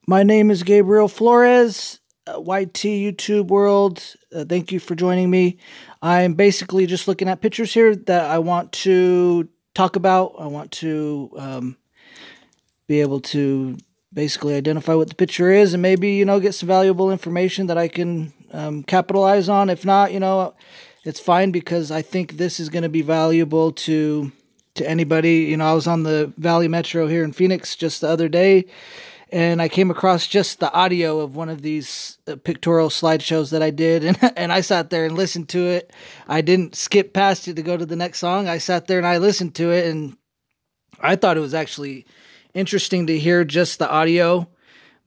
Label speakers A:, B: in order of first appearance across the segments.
A: My name is Gabriel Flores, YT YouTube World. Thank you for joining me. I'm basically just looking at pictures here that I want to talk about. I want to be able to basically identify what the picture is and maybe, get some valuable information that I can capitalize on. If not, it's fine because I think this is going to be valuable to anybody. I was on the Valley Metro here in Phoenix just the other day, and I came across just the audio of one of these pictorial slideshows that I did, and I sat there and listened to it. I didn't skip past it to go to the next song. I sat there and I listened to it, and I thought it was actually interesting to hear just the audio.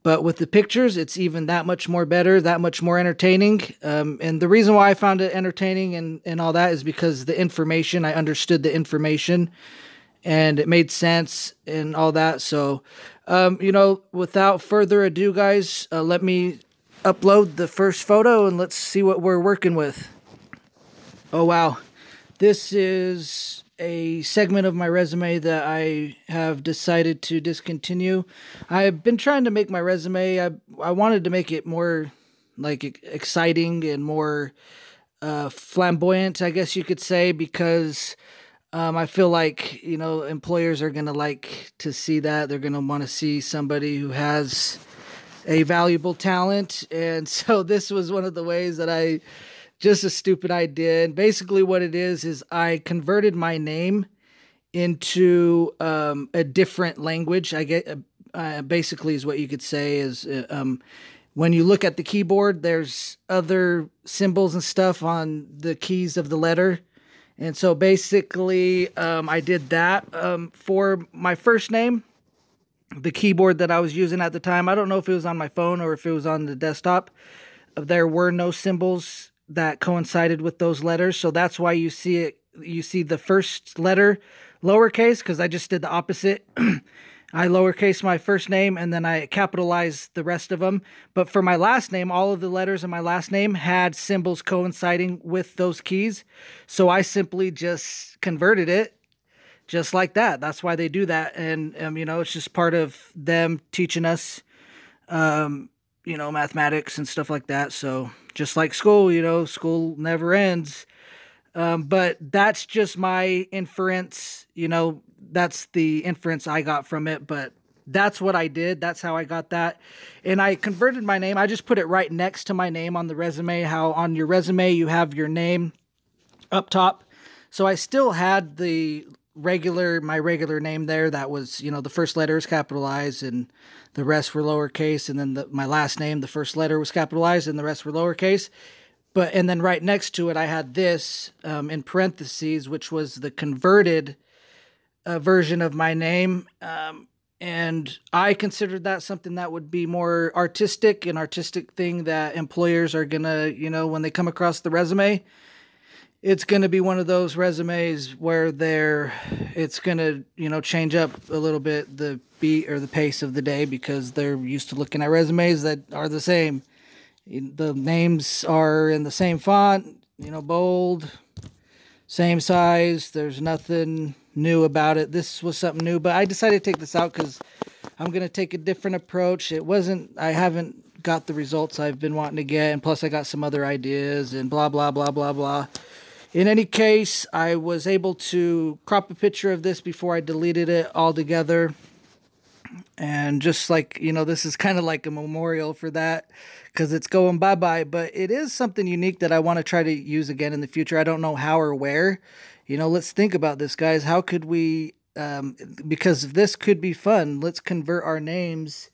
A: But with the pictures, it's even that much more better, that much more entertaining. And the reason why I found it entertaining and all that is because I understood the information, and it made sense and all that. So, without further ado, guys, let me upload the first photo and let's see what we're working with. Oh, wow. This is a segment of my resume that I have decided to discontinue. I've been trying to make my resume, I wanted to make it more like exciting and more flamboyant, I guess you could say, because I feel like, employers are going to like to see that. They're going to want to see somebody who has a valuable talent. And so this was one of the ways that just a stupid idea. And basically what it is I converted my name into a different language. I get basically is what you could say is when you look at the keyboard, there's other symbols and stuff on the keys of the letter. And so basically, I did that for my first name, the keyboard that I was using at the time. I don't know if it was on my phone or if it was on the desktop. There were no symbols that coincided with those letters. So that's why you see it. You see the first letter lowercase, because I just did the opposite. I lowercase my first name and then I capitalized the rest of them. But for my last name, all of the letters in my last name had symbols coinciding with those keys. So I simply just converted it just like that. That's why they do that. And, it's just part of them teaching us, mathematics and stuff like that. So just like school, school never ends. But that's just my inference, that's the inference I got from it, but that's what I did. That's how I got that. And I converted my name. I just put it right next to my name on the resume, how on your resume you have your name up top. So I still had my regular name there. That was, the first letter is capitalized and the rest were lowercase. And then my last name, the first letter was capitalized and the rest were lowercase. And then right next to it, I had this in parentheses, which was the converted version of my name. And I considered that something that would be more an artistic thing that employers are going to, when they come across the resume, it's going to be one of those resumes where it's going to, change up a little bit the beat or the pace of the day because they're used to looking at resumes that are the same. The names are in the same font, bold, same size. There's nothing new about it. This was something new, but I decided to take this out because I'm going to take a different approach. I haven't got the results I've been wanting to get, and plus I got some other ideas and blah, blah, blah, blah, blah. In any case, I was able to crop a picture of this before I deleted it altogether. And just like, this is kind of like a memorial for that because it's going bye-bye. But it is something unique that I want to try to use again in the future. I don't know how or where. Let's think about this, guys. How could we, because this could be fun, let's convert our names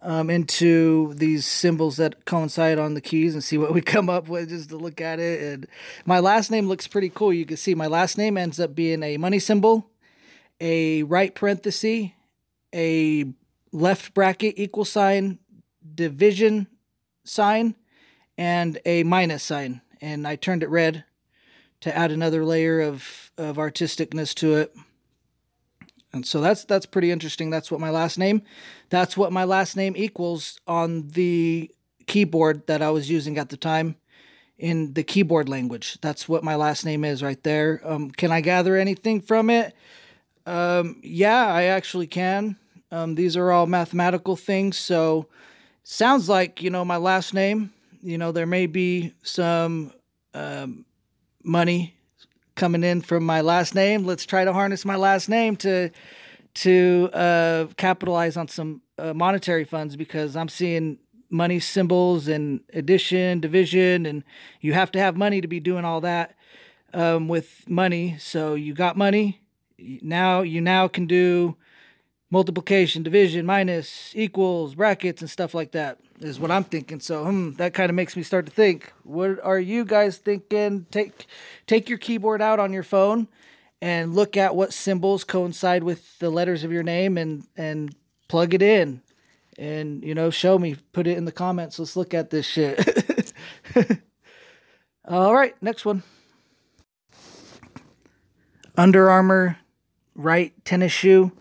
A: into these symbols that coincide on the keys and see what we come up with just to look at it. And my last name looks pretty cool. You can see my last name ends up being a money symbol, a right parenthesis, a left bracket equal sign, division sign, and a minus sign. And I turned it red to add another layer of artisticness to it. And so that's pretty interesting. That's what my last name equals on the keyboard that I was using at the time in the keyboard language. That's what my last name is right there. Can I gather anything from it? Yeah, I actually can. These are all mathematical things. So sounds like, my last name, there may be some money coming in from my last name. Let's try to harness my last name to capitalize on some monetary funds, because I'm seeing money symbols and addition, division, and you have to have money to be doing all that with money. So you got money. Now you can do multiplication, division, minus, equals, brackets, and stuff like that is what I'm thinking. So that kind of makes me start to think, what are you guys thinking? Take your keyboard out on your phone and look at what symbols coincide with the letters of your name, and plug it in, and show me, put it in the comments. Let's look at this shit. All right, next one. Under Armour right tennis shoe.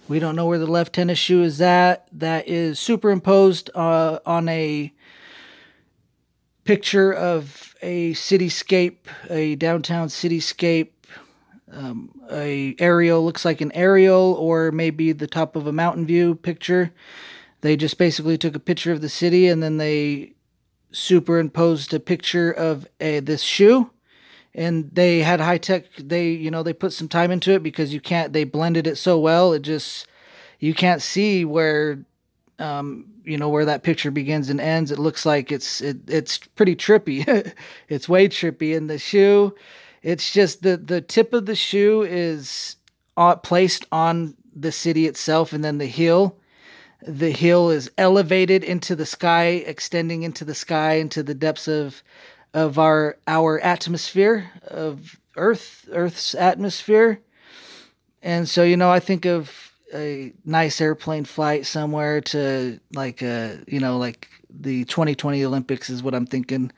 A: We don't know where the left tennis shoe is at. That is superimposed on a picture of a cityscape, a downtown cityscape. A aerial, looks like an aerial, or maybe the top of a mountain view picture. They just basically took a picture of the city, and then they superimposed a picture of this shoe. And they had high tech. They put some time into it, because they blended it so well. You can't see where where that picture begins and ends. It looks like it's pretty trippy. It's way trippy. And the shoe, it's just the tip of the shoe is placed on the city itself, and then the heel is elevated into the sky, extending into the sky, into the depths of our atmosphere, of Earth's atmosphere. And so, I think of a nice airplane flight somewhere to like the 2020 Olympics is what I'm thinking.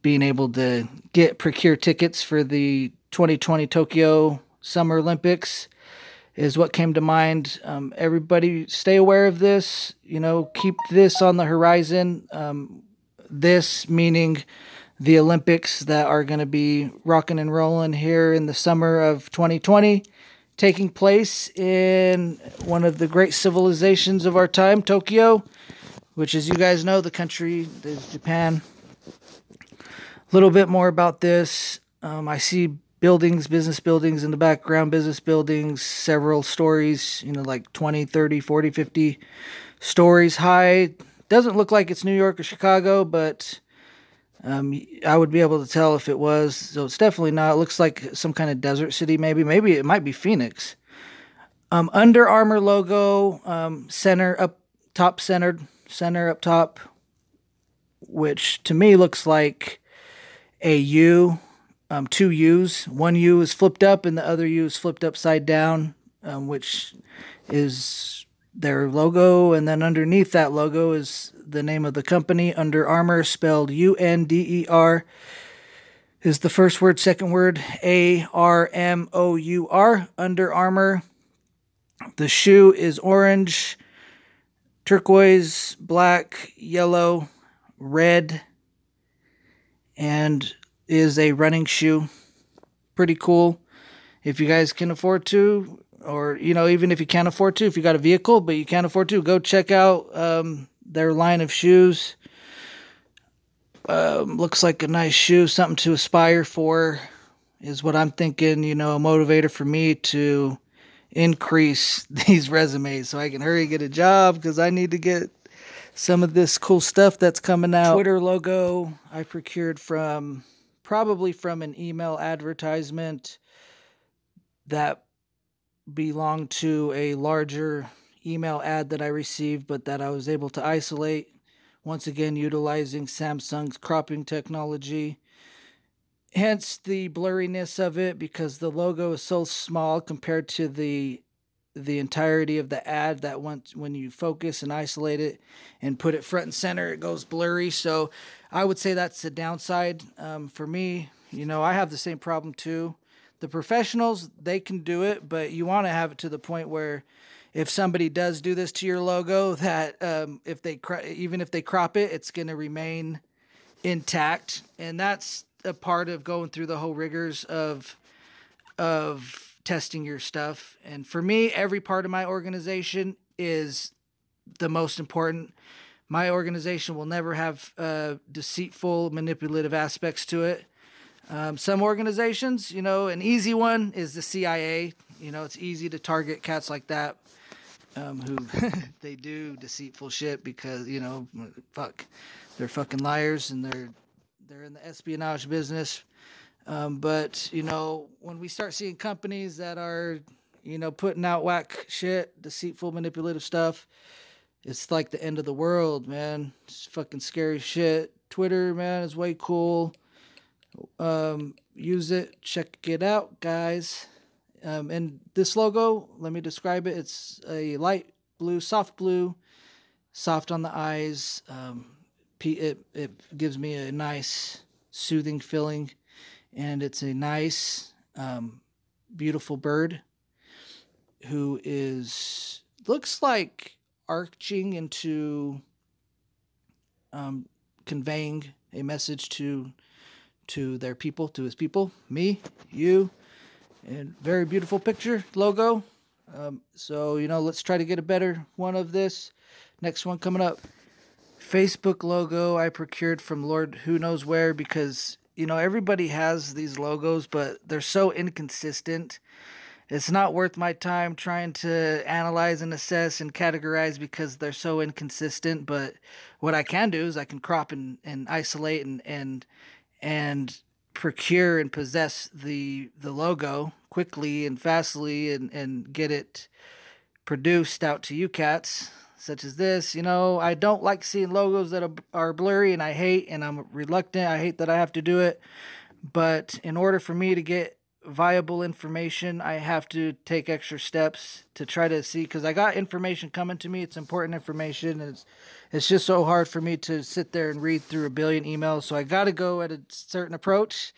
A: Being able to procure tickets for the 2020 Tokyo Summer Olympics is what came to mind. Everybody stay aware of this, keep this on the horizon. This meaning the Olympics that are going to be rocking and rolling here in the summer of 2020, taking place in one of the great civilizations of our time, Tokyo, which, as you guys know, the country is Japan. A little bit more about this. I see business buildings in the background, business buildings, several stories, like 20, 30, 40, 50 stories high. Doesn't look like it's New York or Chicago, but I would be able to tell if it was. So it's definitely not. It looks like some kind of desert city, maybe. Maybe it might be Phoenix. Under Armour logo, center up top, which to me looks like a U, two U's. One U is flipped up and the other U is flipped upside down, which is their logo. And then underneath that logo is the name of the company, Under Armour, spelled UNDER, is the first word, second word, ARMOUR, Under Armour. The shoe is orange, turquoise, black, yellow, red, and is a running shoe. Pretty cool. If you guys can afford to, or, even if you can't afford to, if you got a vehicle, but you can't afford to, go check out their line of shoes. Looks like a nice shoe, something to aspire for, is what I'm thinking, a motivator for me to increase these resumes so I can hurry get a job, because I need to get some of this cool stuff that's coming out. Twitter logo I procured probably from an email advertisement that belonged to a larger email ad that I received, but that I was able to isolate. Once again, utilizing Samsung's cropping technology. Hence the blurriness of it, because the logo is so small compared to the entirety of the ad, that when you focus and isolate it and put it front and center, it goes blurry. So I would say that's the downside. For me, I have the same problem too. The professionals, they can do it, but you want to have it to the point where if somebody does do this to your logo, that even if they crop it, it's going to remain intact. And that's a part of going through the whole rigors of testing your stuff. And for me, every part of my organization is the most important. My organization will never have deceitful, manipulative aspects to it. Some organizations, an easy one is the CIA. It's easy to target cats like that who they do deceitful shit because, fuck, they're fucking liars and they're in the espionage business. But when we start seeing companies that are, putting out whack shit, deceitful, manipulative stuff, it's like the end of the world, man. It's fucking scary shit. Twitter, man, is way cool. Use it, check it out, guys. And this logo, let me describe it. It's a light blue, soft on the eyes. It gives me a nice, soothing feeling. And it's a nice, beautiful bird who looks like arching into conveying a message to their people, to his people, me, you, and very beautiful picture, logo. So, let's try to get a better one of this. Next one coming up. Facebook logo I procured from Lord who knows where because, everybody has these logos, but they're so inconsistent. It's not worth my time trying to analyze and assess and categorize because they're so inconsistent. But what I can do is I can crop and isolate and procure and possess the logo quickly and fastly and get it produced out to you cats, such as this. I don't like seeing logos that are blurry, and I'm reluctant. I hate that I have to do it. But in order for me to get viable information, I have to take extra steps to try to see, because I got information coming to me. It's important information, and it's just so hard for me to sit there and read through a billion emails. So I got to go at a certain approach,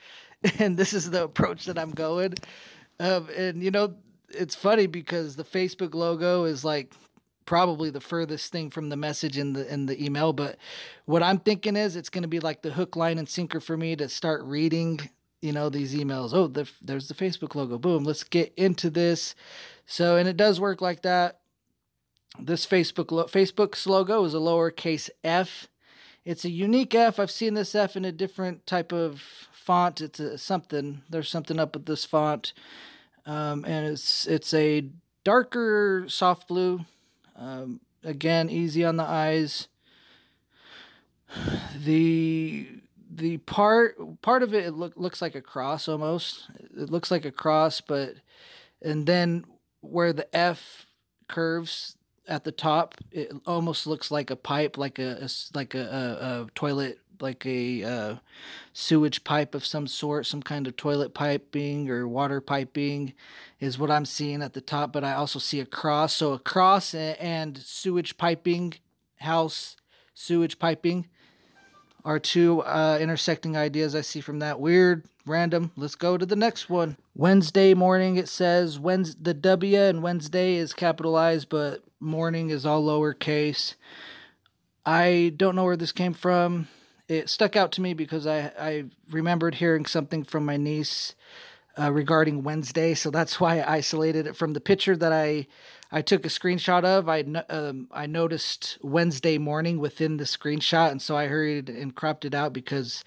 A: and this is the approach that I'm going. It's funny because the Facebook logo is like probably the furthest thing from the message in the email. But what I'm thinking is it's going to be like the hook, line, and sinker for me to start reading these emails. Oh, there's the Facebook logo. Boom. Let's get into this. So, and it does work like that. This Facebook's logo is a lowercase f. It's a unique F. I've seen this F in a different type of font. It's something. There's something up with this font. And it's a darker soft blue. Again, easy on the eyes. The part of it looks like a cross almost. It looks like a cross, and then where the F curves at the top, it almost looks like a pipe, like a toilet, like a sewage pipe of some sort, some kind of toilet piping or water piping is what I'm seeing at the top. But I also see a cross. So a cross and sewage piping, house sewage piping are two intersecting ideas I see from that. Weird, random. Let's go to the next one. Wednesday morning, it says the W and Wednesday is capitalized, but morning is all lowercase. I don't know where this came from. It stuck out to me because I remembered hearing something from my niece regarding Wednesday, so that's why I isolated it from the picture that I took a screenshot of. I noticed Wednesday morning within the screenshot, and so I hurried and cropped it out because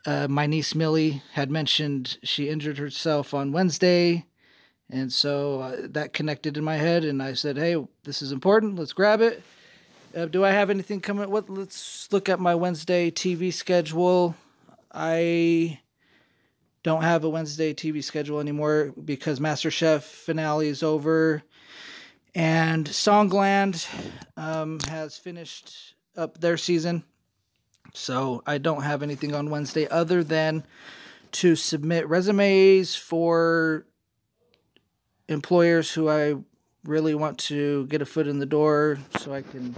A: my niece Millie had mentioned she injured herself on Wednesday, and so that connected in my head, and I said, hey, this is important, let's grab it. Do I have anything coming? Let's look at my Wednesday TV schedule. I don't have a Wednesday TV schedule anymore because MasterChef finale is over. And Songland has finished up their season. So I don't have anything on Wednesday other than to submit resumes for employers who I really want to get a foot in the door so I can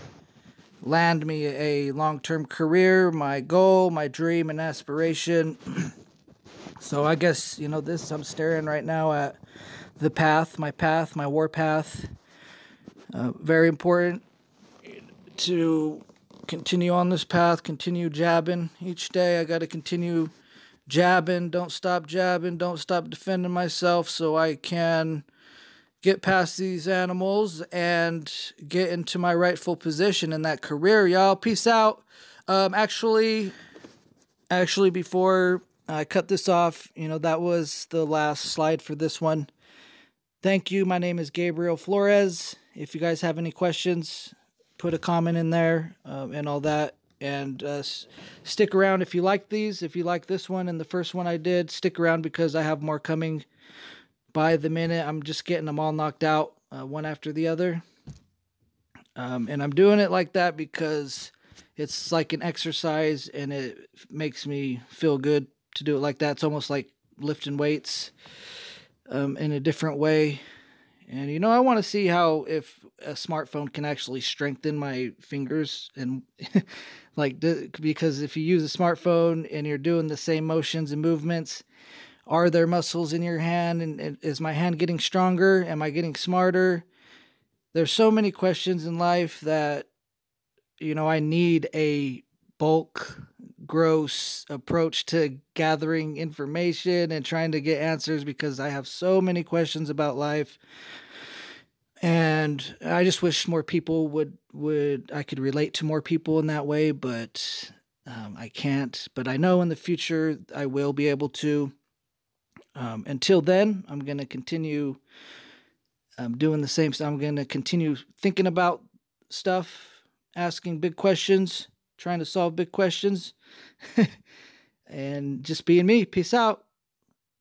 A: land me a long-term career, my goal, my dream, and aspiration. So I guess, this, I'm staring right now at the path, my war path. Very important to continue on this path, continue jabbing each day. I got to continue jabbing, don't stop jabbing, don't stop defending myself so I can get past these animals and get into my rightful position in that career, y'all. Peace out. Actually, before I cut this off, that was the last slide for this one. Thank you. My name is Gabriel Flores. If you guys have any questions, put a comment in there and all that. And stick around if you like these. If you like this one and the first one I did, stick around because I have more coming by the minute. I'm just getting them all knocked out one after the other. And I'm doing it like that because it's like an exercise and it makes me feel good to do it like that. It's almost like lifting weights in a different way. And I want to see how if a smartphone can actually strengthen my fingers and because if you use a smartphone and you're doing the same motions and movements, are there muscles in your hand and is my hand getting stronger? Am I getting smarter? There's so many questions in life that I need a bulk gross approach to gathering information and trying to get answers because I have so many questions about life. And I just wish more people I could relate to more people in that way, but I can't. But I know in the future I will be able to. Until then, I'm going to continue doing the same stuff. I'm going to continue thinking about stuff, asking big questions, trying to solve big questions, and just being me. Peace out.